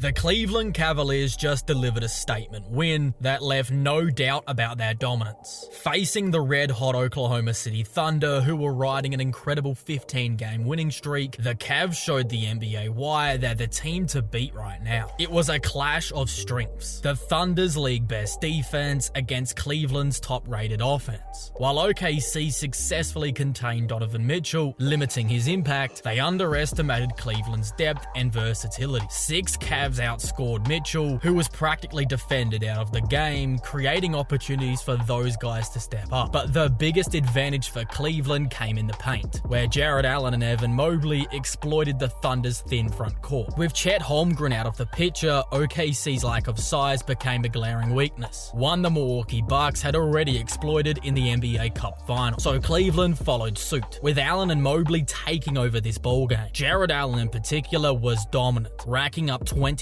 The Cleveland Cavaliers just delivered a statement win that left no doubt about their dominance. Facing the red-hot Oklahoma City Thunder, who were riding an incredible 15-game winning streak, the Cavs showed the NBA why they're the team to beat right now. It was a clash of strengths. The Thunder's league-best defense against Cleveland's top-rated offense. While OKC successfully contained Donovan Mitchell, limiting his impact, they underestimated Cleveland's depth and versatility. 6 Cavs outscored Mitchell, who was practically defended out of the game, creating opportunities for those guys to step up. But the biggest advantage for Cleveland came in the paint, where Jarrett Allen and Evan Mobley exploited the Thunder's thin front court. With Chet Holmgren out of the picture, OKC's lack of size became a glaring weakness, one the Milwaukee Bucks had already exploited in the NBA Cup final. So Cleveland followed suit, with Allen and Mobley taking over this ballgame. Jarrett Allen in particular was dominant, racking up 25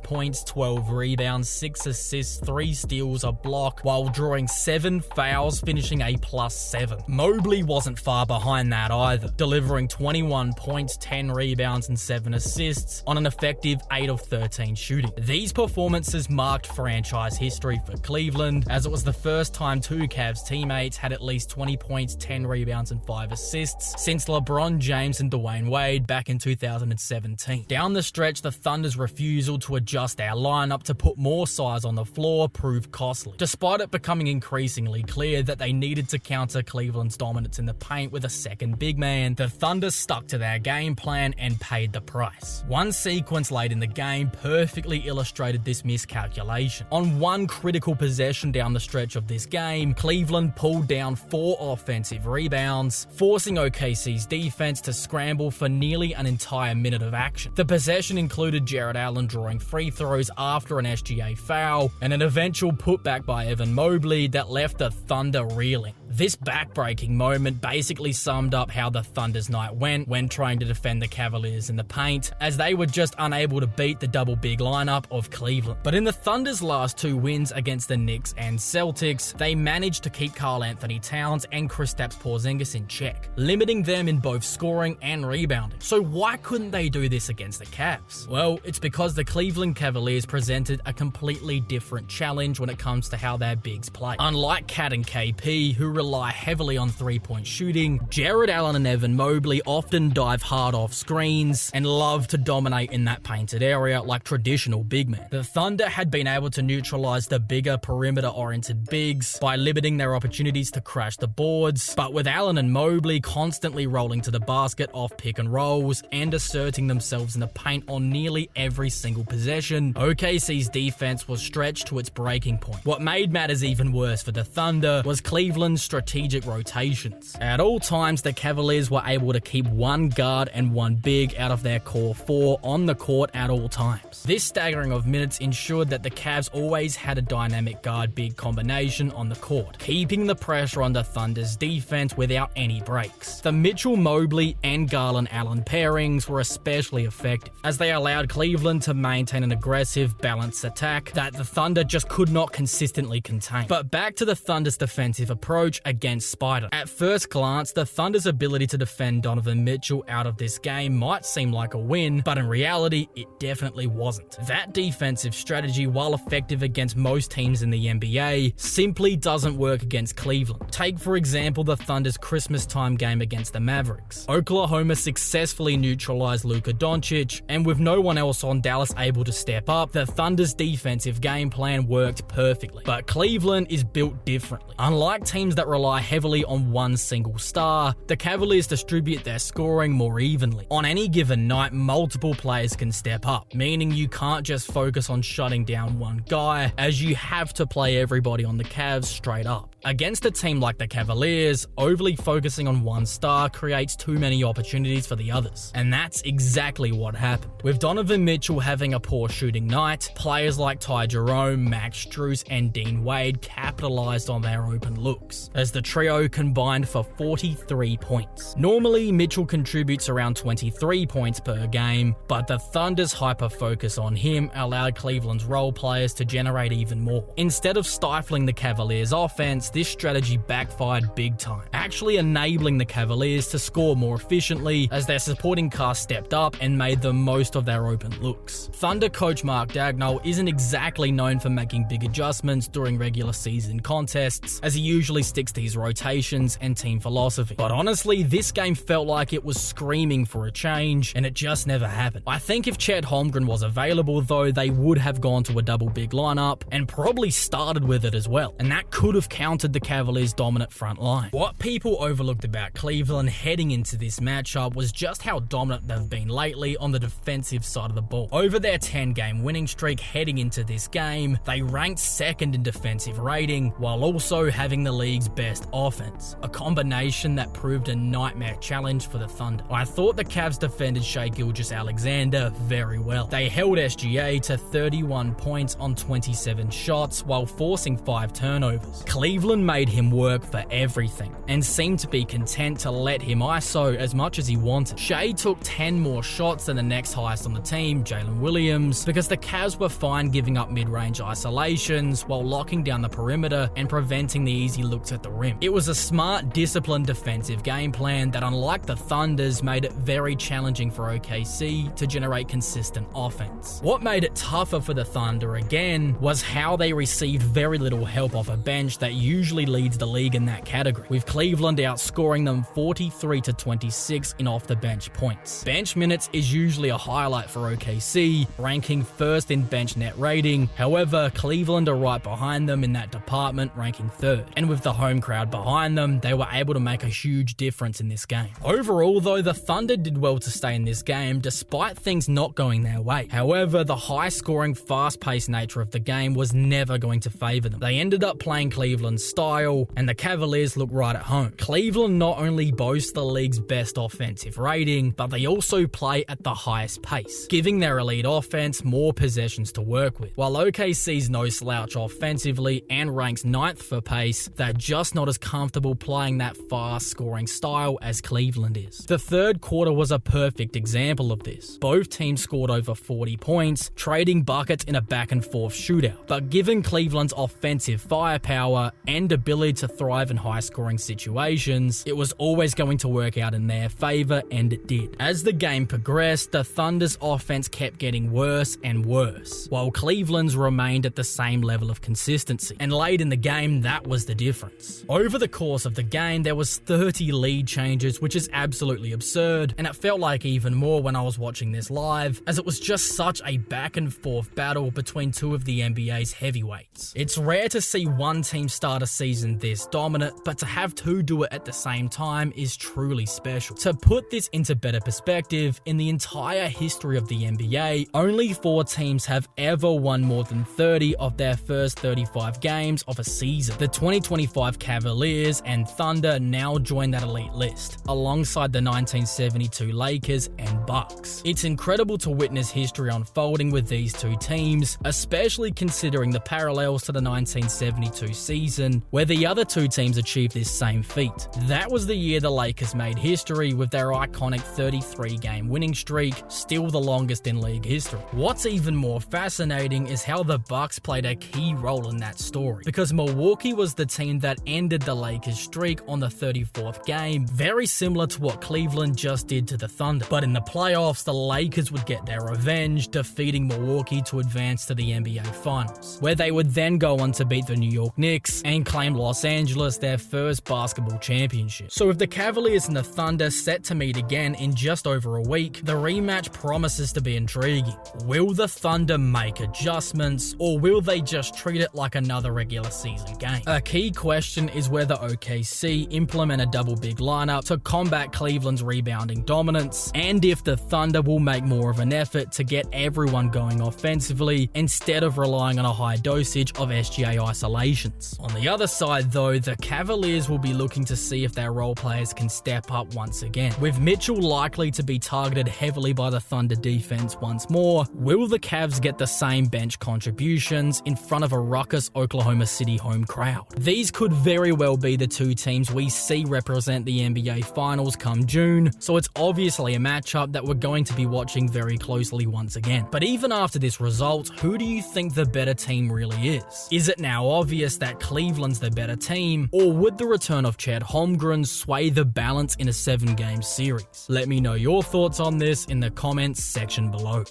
points, 12 rebounds, 6 assists, 3 steals, a block, while drawing 7 fouls, finishing a +7. Mobley wasn't far behind that either, delivering 21 points, 10 rebounds, and 7 assists on an effective 8 of 13 shooting. These performances marked franchise history for Cleveland, as it was the first time 2 Cavs teammates had at least 20 points, 10 rebounds, and 5 assists since LeBron James and Dwayne Wade back in 2017. Down the stretch, the Thunder's refusal to adjust our lineup to put more size on the floor proved costly, despite it becoming increasingly clear that they needed to counter Cleveland's dominance in the paint with a second big man. The Thunder stuck to their game plan and paid the price. One sequence late in the game perfectly illustrated this miscalculation. On one critical possession down the stretch of this game, Cleveland pulled down 4 offensive rebounds, forcing OKC's defense to scramble for nearly an entire minute of action. The possession included Jarrett Allen drawing free throws after an SGA foul, and an eventual putback by Evan Mobley that left the Thunder reeling. This backbreaking moment basically summed up how the Thunder's night went when trying to defend the Cavaliers in the paint, as they were just unable to beat the double big lineup of Cleveland. But in the Thunder's last 2 wins against the Knicks and Celtics, they managed to keep Karl-Anthony Towns and Kristaps Porzingis in check, limiting them in both scoring and rebounding. So why couldn't they do this against the Cavs? Well, it's because the Cleveland Cavaliers presented a completely different challenge when it comes to how their bigs play. Unlike Cat and KP, who rely heavily on 3-point shooting, Jarrett Allen and Evan Mobley often dive hard off screens and love to dominate in that painted area like traditional big men. The Thunder had been able to neutralize the bigger perimeter-oriented bigs by limiting their opportunities to crash the boards, but with Allen and Mobley constantly rolling to the basket off pick and rolls and asserting themselves in the paint on nearly every single possession, OKC's defense was stretched to its breaking point. What made matters even worse for the Thunder was Cleveland's strategic rotations. At all times, the Cavaliers were able to keep 1 guard and 1 big out of their core 4 on the court at all times. This staggering of minutes ensured that the Cavs always had a dynamic guard-big combination on the court, keeping the pressure on the Thunder's defense without any breaks. The Mitchell-Mobley and Garland-Allen pairings were especially effective, as they allowed Cleveland to maintain an aggressive, balanced attack that the Thunder just could not consistently contain. But back to the Thunder's defensive approach against Spider. At first glance, the Thunder's ability to defend Donovan Mitchell out of this game might seem like a win, but in reality, it definitely wasn't. That defensive strategy, while effective against most teams in the NBA, simply doesn't work against Cleveland. Take, for example, the Thunder's Christmas time game against the Mavericks. Oklahoma successfully neutralized Luka Doncic, and with no one else on Dallas able to step up, the Thunder's defensive game plan worked perfectly. But Cleveland is built differently. Unlike teams that rely heavily on one single star, the Cavaliers distribute their scoring more evenly. On any given night, multiple players can step up, meaning you can't just focus on shutting down one guy, as you have to play everybody on the Cavs straight up. Against a team like the Cavaliers, overly focusing on one star creates too many opportunities for the others. And that's exactly what happened. With Donovan Mitchell having a poor shooting night, players like Ty Jerome, Max Strus, and Dean Wade capitalized on their open looks, as the trio combined for 43 points. Normally, Mitchell contributes around 23 points per game, but the Thunder's hyper-focus on him allowed Cleveland's role players to generate even more. Instead of stifling the Cavaliers' offense, this strategy backfired big time, actually enabling the Cavaliers to score more efficiently as their supporting cast stepped up and made the most of their open looks. Thunder coach Mark Dagnall isn't exactly known for making big adjustments during regular season contests, as he usually sticks to his rotations and team philosophy. But honestly, this game felt like it was screaming for a change, and it just never happened. I think if Chet Holmgren was available though, they would have gone to a double big lineup and probably started with it as well, and that could have countered the Cavaliers' dominant front line. What people overlooked about Cleveland heading into this matchup was just how dominant they've been lately on the defensive side of the ball. Over their 10-game winning streak heading into this game, they ranked second in defensive rating while also having the league's best offense, a combination that proved a nightmare challenge for the Thunder. I thought the Cavs defended Shai Gilgeous-Alexander very well. They held SGA to 31 points on 27 shots while forcing 5 turnovers. Cleveland made him work for everything and seemed to be content to let him ISO as much as he wanted. Shai took 10 more shots than the next highest on the team, Jalen Williams, because the Cavs were fine giving up mid-range isolations while locking down the perimeter and preventing the easy looks at the rim. It was a smart, disciplined defensive game plan that, unlike the Thunder's, made it very challenging for OKC to generate consistent offense. What made it tougher for the Thunder again was how they received very little help off a bench that usually leads the league in that category, with Cleveland outscoring them 43-26 in off-the-bench points. Bench minutes is usually a highlight for OKC, ranking first in bench net rating. However, Cleveland are right behind them in that department, ranking third. And with the home crowd behind them, they were able to make a huge difference in this game. Overall, though, the Thunder did well to stay in this game despite things not going their way. However, the high-scoring, fast-paced nature of the game was never going to favor them. They ended up playing Cleveland's style, and the Cavaliers looked right at home. Cleveland not only boasts the league's best offensive rating, but they also play at the highest pace, giving their elite offense more possessions to work with. While OKC's no slouch offensively and ranks 9th for pace, they're just not as comfortable playing that fast-scoring style as Cleveland is. The third quarter was a perfect example of this. Both teams scored over 40 points, trading buckets in a back-and-forth shootout. But given Cleveland's offensive firepower and ability to thrive in high-scoring situations, it was always going to work out in their favor, and it did. As the game progressed, the Thunder's offense kept getting worse and worse, while Cleveland's remained at the same level of consistency. And late in the game, that was the difference. Over the course of the game, there was 30 lead changes, which is absolutely absurd, and it felt like even more when I was watching this live, as it was just such a back-and-forth battle between two of the NBA's heavyweights. It's rare to see one team start a season this dominant, but to have two do it at the same time is truly special. To put this into better perspective, in the entire history of the NBA, only 4 teams have ever won more than 30 of their first 35 games of a season. The 2025 Cavaliers and Thunder now join that elite list, alongside the 1972 Lakers and Bucks. It's incredible to witness history unfolding with these two teams, especially considering the parallels to the 1972 season, where the other two teams achieved this same feat. That was the year the Lakers made history with their iconic 33-game winning streak, still the longest in league history. What's even more fascinating is how the Bucks played a key role in that story, because Milwaukee was the team that ended the Lakers' streak on the 34th game, very similar to what Cleveland just did to the Thunder. But in the playoffs, the Lakers would get their revenge, defeating Milwaukee to advance to the NBA Finals, where they would then go on to beat the New York Knicks and claim Los Angeles their first basketball championship. So with the Cavaliers and the Thunder set to meet again in just over a week, the rematch promises to be intriguing. Will the Thunder make adjustments, or will they just treat it like another regular season game? A key question is whether OKC implement a double big lineup to combat Cleveland's rebounding dominance, and if the Thunder will make more of an effort to get everyone going offensively instead of relying on a high dosage of SGA isolations. On the other side though, the Cavaliers will be looking to see if their role players can step up once again. With Mitchell likely to be targeted heavily by the Thunder defense once more, will the Cavs get the same bench contributions in front of a ruckus Oklahoma City home crowd? These could very well be the two teams we see represent the NBA Finals come June, so it's obviously a matchup that we're going to be watching very closely once again. But even after this result, who do you think the better team really is? Is it now obvious that Cleveland's the better team, or would the return of Chet Holmgren sway the balance in a 7-game series? Let me know your thoughts on this in the comments section below.